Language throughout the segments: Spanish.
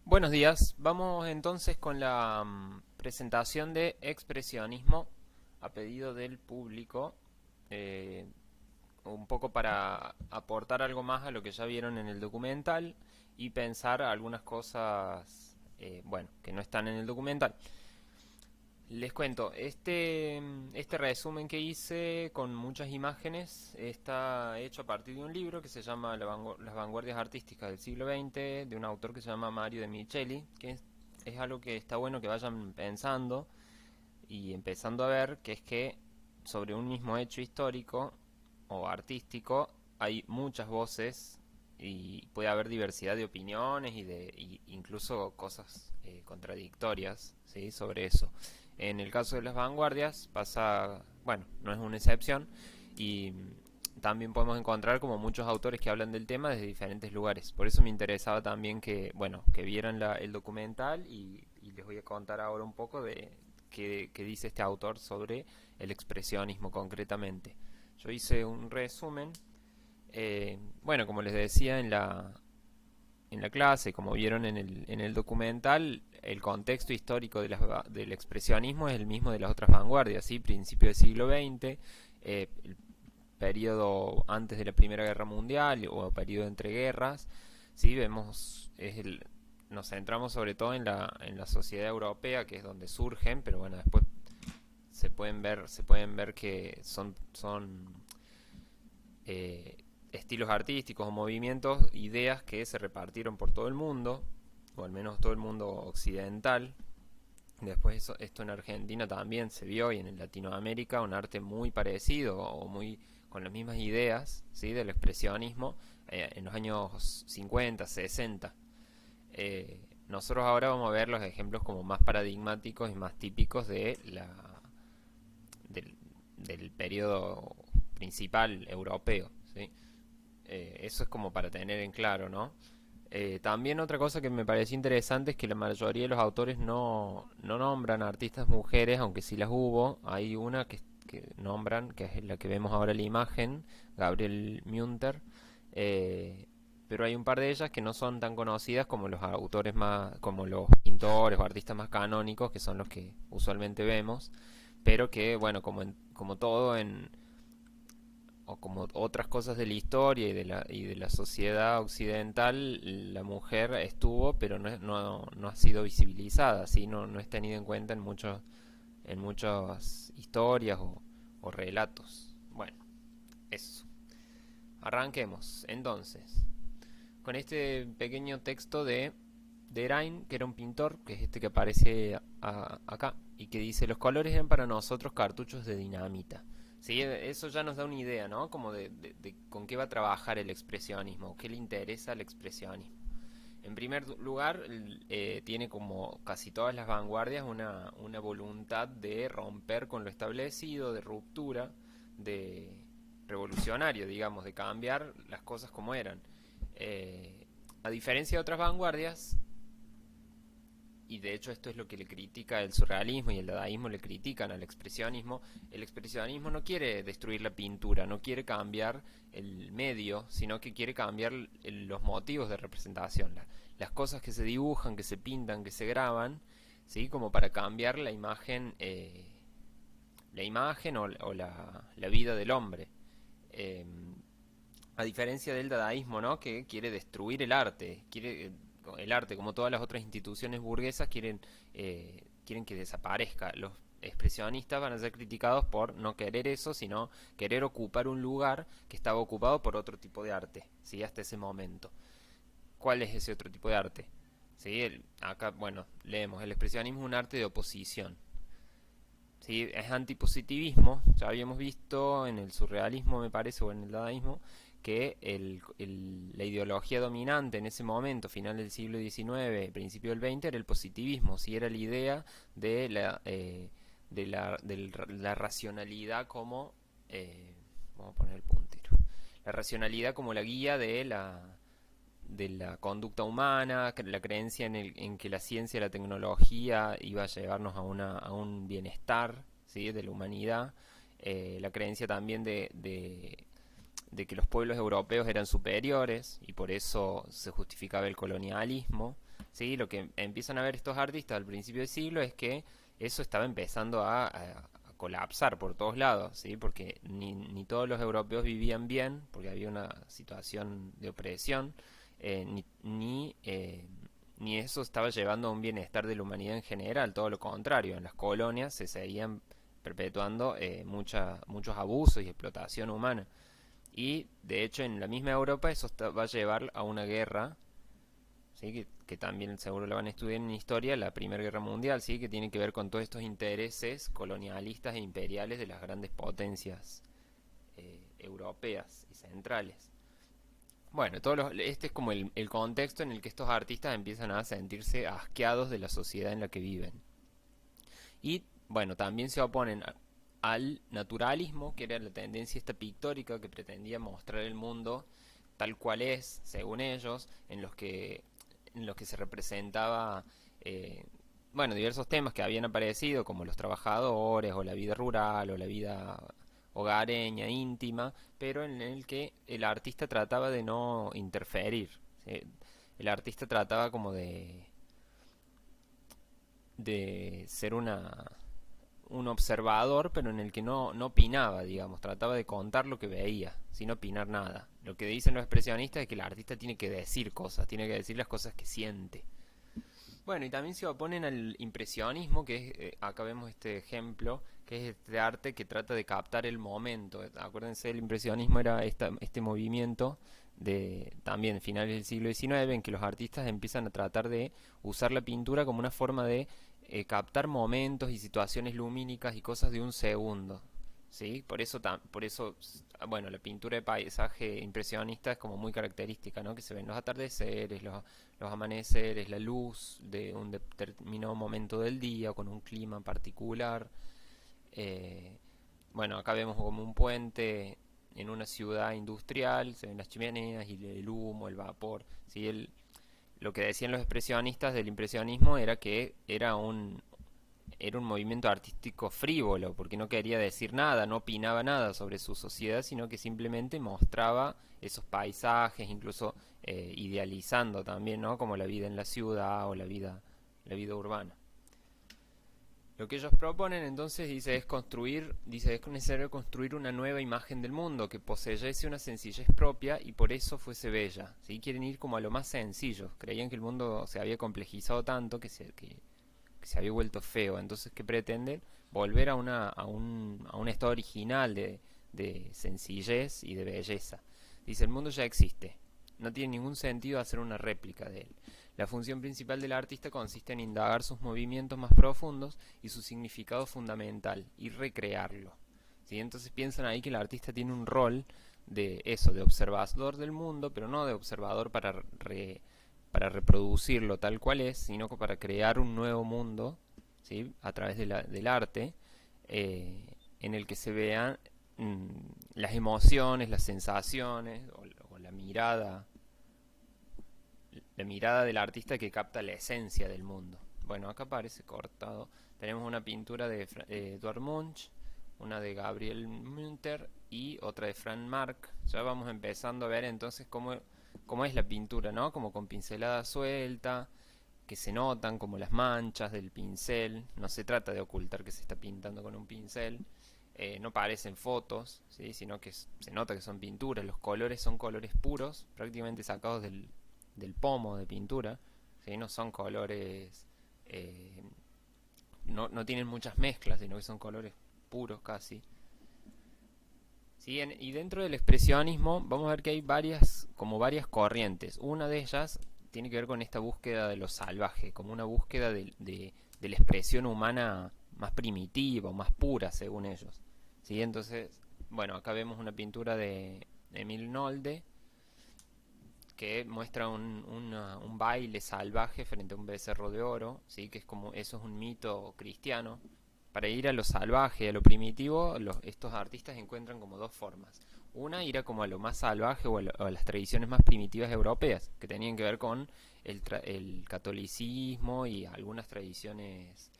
Buenos días, vamos entonces con la presentación de expresionismo a pedido del público, eh, un poco para aportar algo más a lo que ya vieron en el documental y pensar algunas cosas, bueno, que no están en el documental. Les cuento, este resumen que hice con muchas imágenes está hecho a partir de un libro que se llama Las vanguardias artísticas del siglo XX, de un autor que se llama Mario de Micheli, que es algo que está bueno que vayan pensando y empezando a ver, que es que sobre un mismo hecho histórico o artístico hay muchas voces y puede haber diversidad de opiniones y incluso cosas contradictorias, ¿sí? Sobre eso. En el caso de las vanguardias pasa, bueno, no es una excepción y también podemos encontrar como muchos autores que hablan del tema desde diferentes lugares. Por eso me interesaba también que, bueno, que vieran el documental y les voy a contar ahora un poco de qué dice este autor sobre el expresionismo concretamente. Yo hice un resumen, bueno, como les decía en la clase, como vieron en el documental, el contexto histórico del expresionismo es el mismo de las otras vanguardias, ¿sí? Principio del siglo XX, el periodo antes de la Primera Guerra Mundial o periodo entre guerras, ¿sí? Nos centramos sobre todo en la sociedad europea, que es donde surgen, pero bueno, después se pueden ver que son estilos artísticos o movimientos, ideas que se repartieron por todo el mundo, o al menos todo el mundo occidental. Después esto en Argentina también se vio y en Latinoamérica un arte muy parecido o muy con las mismas ideas, ¿sí? Del expresionismo en los años 50, 60. Nosotros ahora vamos a ver los ejemplos como más paradigmáticos y más típicos del, del periodo principal europeo, ¿sí? Eso es como para tener en claro, ¿no? También otra cosa que me pareció interesante es que la mayoría de los autores no nombran artistas mujeres, aunque sí las hubo. Hay una que nombran, que es la que vemos ahora en la imagen, Gabriel Münter. eh, pero hay un par de ellas que no son tan conocidas como los autores más, como los pintores o artistas más canónicos, que son los que usualmente vemos, pero que, bueno, como todo o como otras cosas de la historia y de la sociedad occidental, la mujer estuvo, pero no ha sido visibilizada, ¿sí? No es tenida en cuenta en muchas historias o relatos. Bueno, eso. Arranquemos, entonces, con este pequeño texto de Derain, que era un pintor, que es este que aparece acá, y que dice, los colores eran para nosotros cartuchos de dinamita. Sí, eso ya nos da una idea, ¿no? Como de con qué va a trabajar el expresionismo, qué le interesa al expresionismo. En primer lugar, tiene como casi todas las vanguardias una voluntad de romper con lo establecido, de ruptura, de revolucionario, digamos, de cambiar las cosas como eran. A diferencia de otras vanguardias, y de hecho esto es lo que le critica el surrealismo y el dadaísmo le critican al expresionismo, el expresionismo no quiere destruir la pintura, no quiere cambiar el medio, sino que quiere cambiar los motivos de representación, las cosas que se dibujan, que se pintan, que se graban, ¿sí? Como para cambiar la imagen o la vida del hombre. Eh, a diferencia del dadaísmo, ¿no? Que quiere destruir el arte, como todas las otras instituciones burguesas, quieren que desaparezca. Los expresionistas van a ser criticados por no querer eso, sino querer ocupar un lugar que estaba ocupado por otro tipo de arte, ¿sí? Hasta ese momento. ¿Cuál es ese otro tipo de arte? ¿Sí? Acá, bueno, leemos, el expresionismo es un arte de oposición. ¿Sí? Es antipositivismo, ya habíamos visto en el surrealismo, me parece, o en el dadaísmo, que la ideología dominante en ese momento, final del siglo XIX, principio del XX, era el positivismo, si era la idea de la racionalidad como, vamos a poner el puntero, la racionalidad como la guía de la conducta humana, la creencia en que la ciencia y la tecnología iba a llevarnos a un bienestar, ¿sí? De la humanidad, la creencia también de que los pueblos europeos eran superiores y por eso se justificaba el colonialismo, ¿sí? Lo que empiezan a ver estos artistas al principio del siglo es que eso estaba empezando a colapsar por todos lados, ¿sí? Porque ni todos los europeos vivían bien, porque había una situación de opresión, ni eso estaba llevando a un bienestar de la humanidad en general, todo lo contrario, en las colonias se seguían perpetuando muchos abusos y explotación humana. Y de hecho en la misma Europa eso va a llevar a una guerra, ¿sí? Que también seguro lo van a estudiar en historia, la Primera Guerra Mundial, ¿sí? Que tiene que ver con todos estos intereses colonialistas e imperiales de las grandes potencias europeas y centrales. Bueno, este es como el contexto en el que estos artistas empiezan a sentirse asqueados de la sociedad en la que viven. Y bueno, también se oponen al naturalismo, que era la tendencia esta pictórica que pretendía mostrar el mundo tal cual es, según ellos, en los que se representaba, eh, bueno, diversos temas que habían aparecido, como los trabajadores, o la vida rural, o la vida hogareña, íntima, pero en el que el artista trataba de no interferir. ¿Sí? El artista trataba como de ser un observador, pero en el que no opinaba, digamos, trataba de contar lo que veía, sin opinar nada. Lo que dicen los expresionistas es que el artista tiene que decir cosas, tiene que decir las cosas que siente. Bueno, y también se oponen al impresionismo, que es, acá vemos este ejemplo, que es este arte que trata de captar el momento. Acuérdense, el impresionismo era este movimiento de también finales del siglo XIX, en que los artistas empiezan a tratar de usar la pintura como una forma de captar momentos y situaciones lumínicas y cosas de un segundo. ¿Sí? Por eso, bueno, la pintura de paisaje impresionista es como muy característica, ¿no? Que se ven los atardeceres, los amaneceres, la luz de un determinado momento del día con un clima particular. Eh, bueno, acá vemos como un puente en una ciudad industrial, se ven las chimeneas y el humo, el vapor. ¿Sí? Lo que decían los expresionistas del impresionismo era que era un movimiento artístico frívolo, porque no quería decir nada, no opinaba nada sobre su sociedad, sino que simplemente mostraba esos paisajes, incluso idealizando también, ¿no? Como la vida en la ciudad o la vida urbana. Lo que ellos proponen entonces dice es necesario construir una nueva imagen del mundo que poseyese una sencillez propia y por eso fuese bella. ¿Sí? Quieren ir como a lo más sencillo. Creían que el mundo se había complejizado tanto que se había vuelto feo. Entonces, ¿qué pretenden? Volver a un estado original de sencillez y de belleza. Dice, el mundo ya existe. No tiene ningún sentido hacer una réplica de él. La función principal del artista consiste en indagar sus movimientos más profundos y su significado fundamental y recrearlo. ¿Sí? Entonces piensan ahí que el artista tiene un rol de eso, de observador del mundo, pero no de observador para reproducirlo tal cual es, sino que para crear un nuevo mundo, ¿sí? A través del arte, en el que se vean mm, las emociones, las sensaciones o la mirada del artista que capta la esencia del mundo. Bueno, acá aparece cortado. Tenemos una pintura de Edvard Munch, una de Gabriel Münter y otra de Frank Marc. Ya vamos empezando a ver entonces cómo es la pintura, ¿no? Como con pincelada suelta, que se notan como las manchas del pincel. No se trata de ocultar que se está pintando con un pincel. No parecen fotos, ¿sí? Sino que se nota que son pinturas. Los colores son colores puros, prácticamente sacados del pomo de pintura. ¿Sí? No son colores, no tienen muchas mezclas, sino que son colores puros casi. ¿Sí? Y dentro del expresionismo vamos a ver que hay como varias corrientes. Una de ellas tiene que ver con esta búsqueda de lo salvaje, como una búsqueda de la expresión humana más primitiva o más pura, según ellos. ¿Sí? Entonces, bueno, acá vemos una pintura de Emil Nolde que muestra un baile salvaje frente a un becerro de oro, ¿sí? Que es como, eso es un mito cristiano. Para ir a lo salvaje, a lo primitivo, estos artistas encuentran como dos formas. Una, ir a como a lo más salvaje o a las tradiciones más primitivas europeas, que tenían que ver con el catolicismo y algunas tradiciones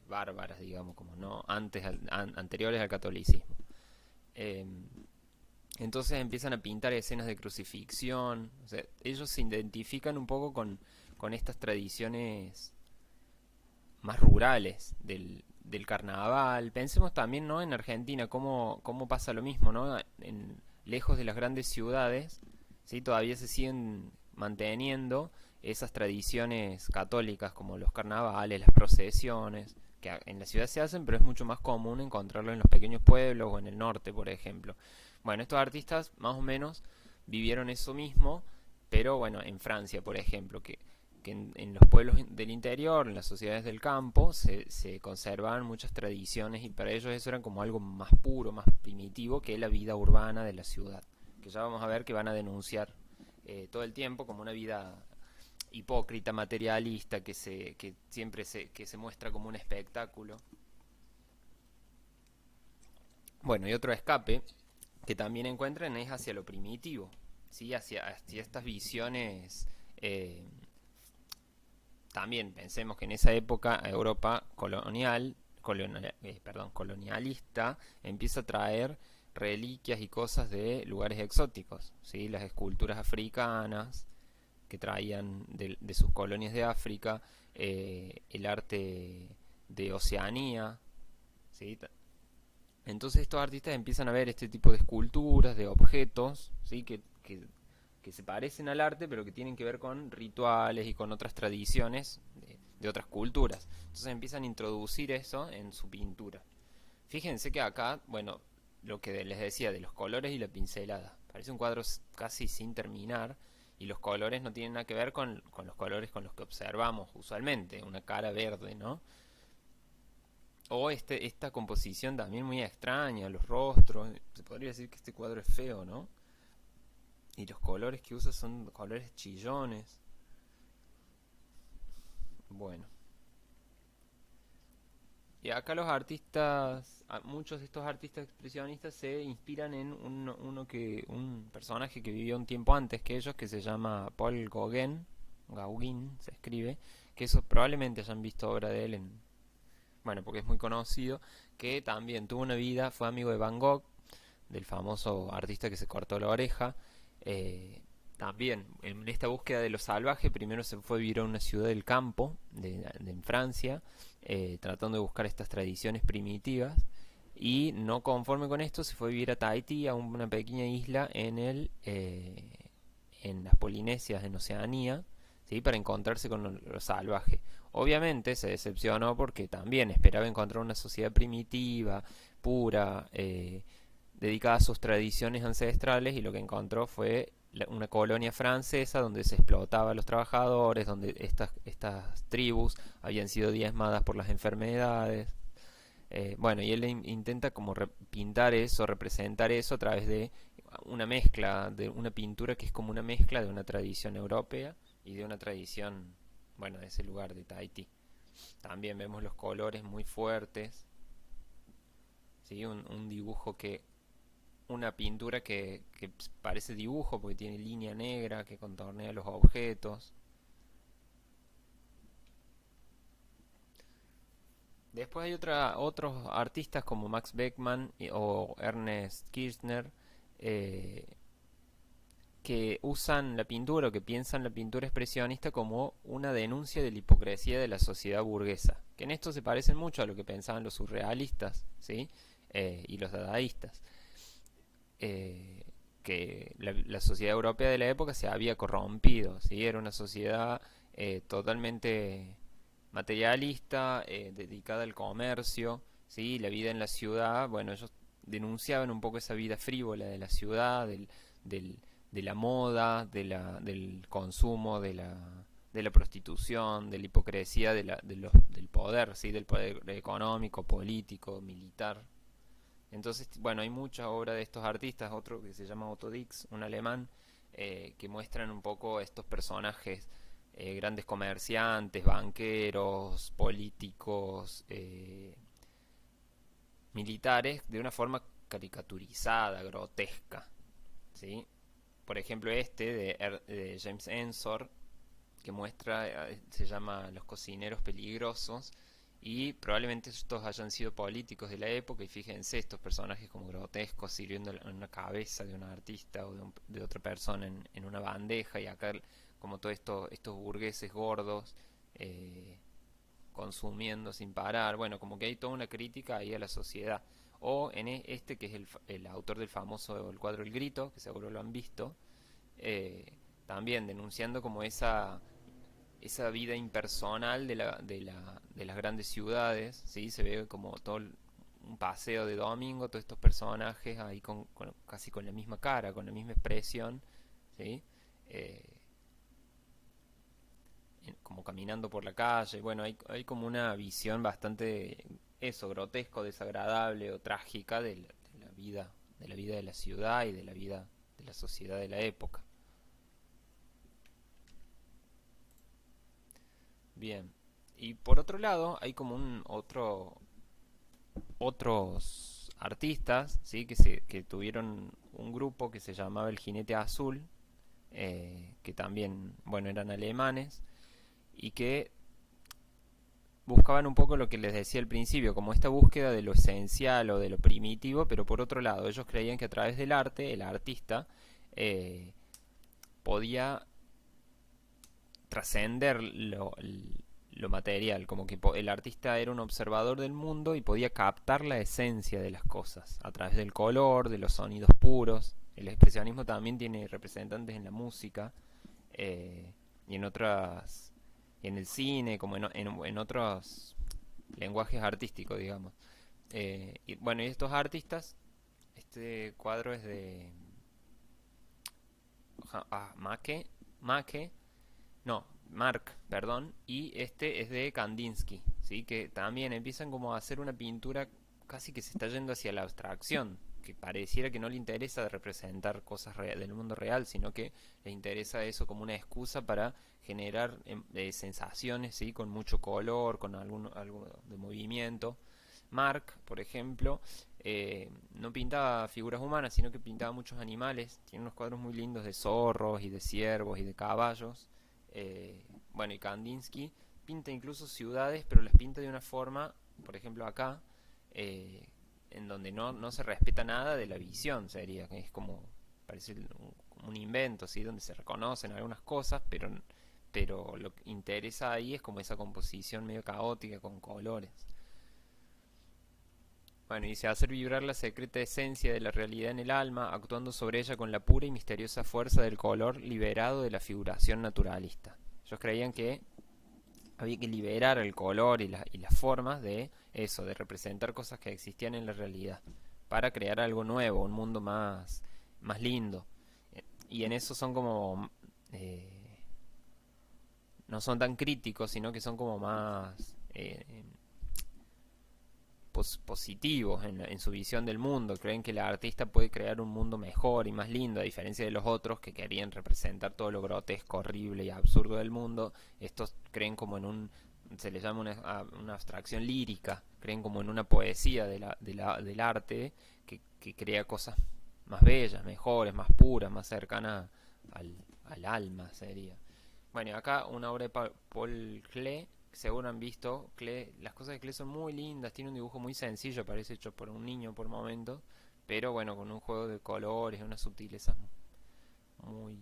bárbaras, digamos, como no anteriores al catolicismo. Eh, entonces empiezan a pintar escenas de crucifixión. O sea, ellos se identifican un poco con estas tradiciones más rurales del carnaval. Pensemos también, ¿no?, en Argentina, cómo pasa lo mismo, ¿no? Lejos de las grandes ciudades, ¿sí? Todavía se siguen manteniendo esas tradiciones católicas como los carnavales, las procesiones, que en la ciudad se hacen, pero es mucho más común encontrarlo en los pequeños pueblos o en el norte, por ejemplo. Bueno, estos artistas más o menos vivieron eso mismo, pero bueno, en Francia, por ejemplo, que en los pueblos del interior, en las sociedades del campo, se conservaban muchas tradiciones y para ellos eso era como algo más puro, más primitivo que la vida urbana de la ciudad. Que ya vamos a ver que van a denunciar todo el tiempo como una vida hipócrita, materialista, que siempre que se muestra como un espectáculo. Bueno, y otro escape que también encuentran es hacia lo primitivo, ¿sí? Hacia estas visiones. También pensemos que en esa época Europa colonialista empieza a traer reliquias y cosas de lugares exóticos, ¿sí? Las esculturas africanas que traían de sus colonias de África, el arte de Oceanía, ¿sí? Entonces estos artistas empiezan a ver este tipo de esculturas, de objetos, ¿sí? Que se parecen al arte, pero que tienen que ver con rituales y con otras tradiciones de otras culturas. Entonces empiezan a introducir eso en su pintura. Fíjense que acá, bueno, lo que les decía de los colores y la pincelada. Parece un cuadro casi sin terminar y los colores no tienen nada que ver con los colores con los que observamos usualmente. Una cara verde, ¿no? O esta composición también muy extraña, los rostros. Se podría decir que este cuadro es feo, ¿no? Y los colores que usa son colores chillones. Bueno. Y acá los artistas, muchos de estos artistas expresionistas se inspiran en un personaje que vivió un tiempo antes que ellos, que se llama Paul Gauguin, Gauguin se escribe, que eso probablemente hayan visto obra de él bueno, porque es muy conocido, que también tuvo una vida, fue amigo de Van Gogh, del famoso artista que se cortó la oreja. Eh, También en esta búsqueda de lo salvaje, primero se fue a vivir a una ciudad del campo, en Francia, tratando de buscar estas tradiciones primitivas. Y no conforme con esto, se fue a vivir a Tahití, a una pequeña isla en las Polinesias, en Oceanía, ¿sí? Para encontrarse con lo salvaje. Obviamente se decepcionó porque también esperaba encontrar una sociedad primitiva, pura, dedicada a sus tradiciones ancestrales y lo que encontró fue una colonia francesa donde se explotaba a los trabajadores, donde estas tribus habían sido diezmadas por las enfermedades. Bueno, y él intenta como pintar eso, representar eso a través de una mezcla, de una pintura que es como una mezcla de una tradición europea y de una tradición, bueno, de ese lugar de Tahití. También vemos los colores muy fuertes, ¿sí? Un dibujo una pintura que parece dibujo porque tiene línea negra que contornea los objetos. Después hay otros artistas como Max Beckmann o Ernest Kirchner, eh, que usan la pintura o que piensan la pintura expresionista como una denuncia de la hipocresía de la sociedad burguesa, que en esto se parecen mucho a lo que pensaban los surrealistas, ¿sí? Y los dadaístas. Que la sociedad europea de la época se había corrompido, ¿sí? Era una sociedad totalmente materialista, dedicada al comercio, ¿sí? La vida en la ciudad, bueno, ellos denunciaban un poco esa vida frívola de la ciudad, de la moda, del consumo, de la prostitución, de la hipocresía del poder, ¿sí? Del poder económico, político, militar. Entonces, bueno, hay mucha obra de estos artistas, otro que se llama Otto Dix, un alemán, que muestran un poco estos personajes, grandes comerciantes, banqueros, políticos, militares, de una forma caricaturizada, grotesca, ¿sí? Por ejemplo, de James Ensor, que muestra, se llama Los cocineros peligrosos, y probablemente estos hayan sido políticos de la época, y fíjense estos personajes como grotescos sirviendo en una cabeza de un artista o de otra persona en una bandeja, y acá como todos estos burgueses gordos, eh, consumiendo sin parar, bueno, como que hay toda una crítica ahí a la sociedad. O en este que es el autor del famoso el cuadro El Grito, que seguro lo han visto, eh, también denunciando como esa vida impersonal de las grandes ciudades, ¿sí? Se ve como todo un paseo de domingo, todos estos personajes ahí casi con la misma cara, con la misma expresión, ¿sí? Eh, como caminando por la calle, bueno, hay como una visión bastante, eso, grotesco, desagradable o trágica de la vida de la ciudad y de la vida de la sociedad de la época. Bien. Y por otro lado, hay como otros artistas, ¿sí? Que tuvieron un grupo que se llamaba el Jinete Azul, que también, bueno, eran alemanes, y que buscaban un poco lo que les decía al principio, como esta búsqueda de lo esencial o de lo primitivo, pero por otro lado, ellos creían que a través del arte, el artista eh, podía trascender lo material, como que el artista era un observador del mundo y podía captar la esencia de las cosas a través del color, de los sonidos puros. El expresionismo también tiene representantes en la música eh, y en otras, y en el cine, como en otros lenguajes artísticos, digamos. Y bueno, y estos artistas, este cuadro es de Make, no, Mark, perdón, y este es de Kandinsky, ¿sí? Que también empiezan como a hacer una pintura casi que se está yendo hacia la abstracción, que pareciera que no le interesa representar cosas del mundo real, sino que le interesa eso como una excusa para generar sensaciones, ¿sí? Con mucho color, con algo de movimiento. Mark, por ejemplo, no pintaba figuras humanas, sino que pintaba muchos animales. Tiene unos cuadros muy lindos de zorros y de ciervos y de caballos. Eh, bueno, y Kandinsky pinta incluso ciudades, pero las pinta de una forma, por ejemplo acá, eh, en donde no se respeta nada de la visión, sería, que es como, parece un invento, ¿sí? Donde se reconocen algunas cosas, pero lo que interesa ahí es como esa composición medio caótica con colores. Bueno, y se hace vibrar la secreta esencia de la realidad en el alma, actuando sobre ella con la pura y misteriosa fuerza del color liberado de la figuración naturalista. Ellos creían que había que liberar el color y las formas de eso, de representar cosas que existían en la realidad, para crear algo nuevo, un mundo más lindo. Y en eso son como no son tan críticos, sino que son como más positivos en su visión del mundo. Creen que el artista puede crear un mundo mejor y más lindo, a diferencia de los otros que querían representar todo lo grotesco, horrible y absurdo del mundo. Estos creen como en se le llama una abstracción lírica, creen como en una poesía del arte que crea cosas más bellas, mejores, más puras, más cercanas al alma, sería. Bueno, y acá una obra de Paul Klee, seguro han visto. Klee, las cosas de Klee son muy lindas, tiene un dibujo muy sencillo, parece hecho por un niño por momentos, pero bueno, con un juego de colores, unas sutilezas muy,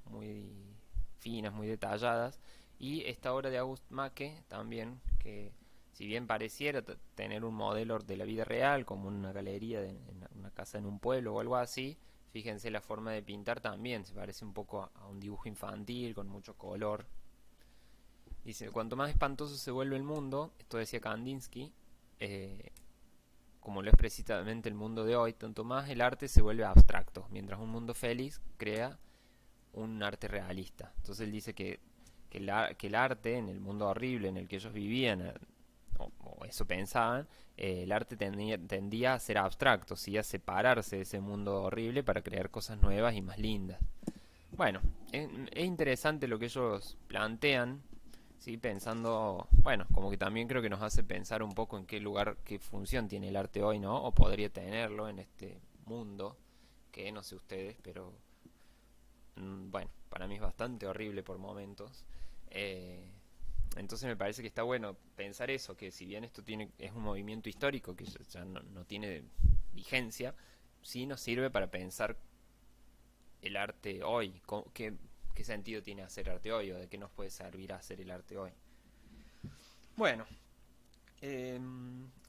muy finas, muy detalladas. Y esta obra de August Macke también, que si bien pareciera tener un modelo de la vida real, como una galería en una casa en un pueblo o algo así, fíjense la forma de pintar también, se parece un poco a un dibujo infantil, con mucho color. Dice, cuanto más espantoso se vuelve el mundo, esto decía Kandinsky, eh, como lo es precisamente el mundo de hoy, tanto más el arte se vuelve abstracto, mientras un mundo feliz crea un arte realista. Entonces él dice que el arte, en el mundo horrible en el que ellos vivían, o eso pensaban, el arte tendía a ser abstracto, ¿sí? A separarse de ese mundo horrible para crear cosas nuevas y más lindas. Bueno, es interesante lo que ellos plantean, ¿sí? Pensando, bueno, como que también creo que nos hace pensar un poco en qué lugar, qué función tiene el arte hoy, ¿no? O podría tenerlo en este mundo, que no sé ustedes, pero bueno, para mí es bastante horrible por momentos. Eh, entonces me parece que está bueno pensar eso, que si bien es un movimiento histórico que ya no tiene vigencia, sí nos sirve para pensar el arte hoy, ¿qué sentido tiene hacer arte hoy o de qué nos puede servir hacer el arte hoy? Bueno,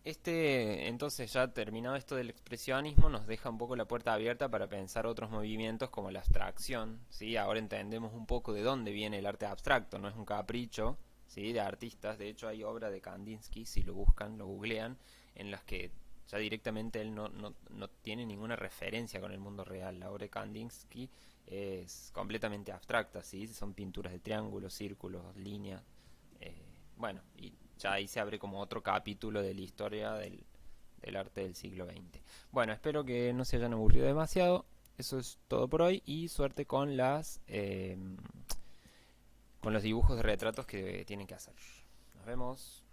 entonces ya terminado esto del expresionismo, nos deja un poco la puerta abierta para pensar otros movimientos como la abstracción, ¿sí? Ahora entendemos un poco de dónde viene el arte abstracto, no es un capricho, ¿sí? De artistas. De hecho hay obra de Kandinsky, si lo buscan, lo googlean, en las que ya directamente él no tiene ninguna referencia con el mundo real. La obra de Kandinsky es completamente abstracta, ¿sí? Son pinturas de triángulos, círculos, líneas. Bueno, y ya ahí se abre como otro capítulo de la historia del arte del siglo XX. Bueno, espero que no se hayan aburrido demasiado. Eso es todo por hoy y suerte con los dibujos de retratos que tienen que hacer. Nos vemos.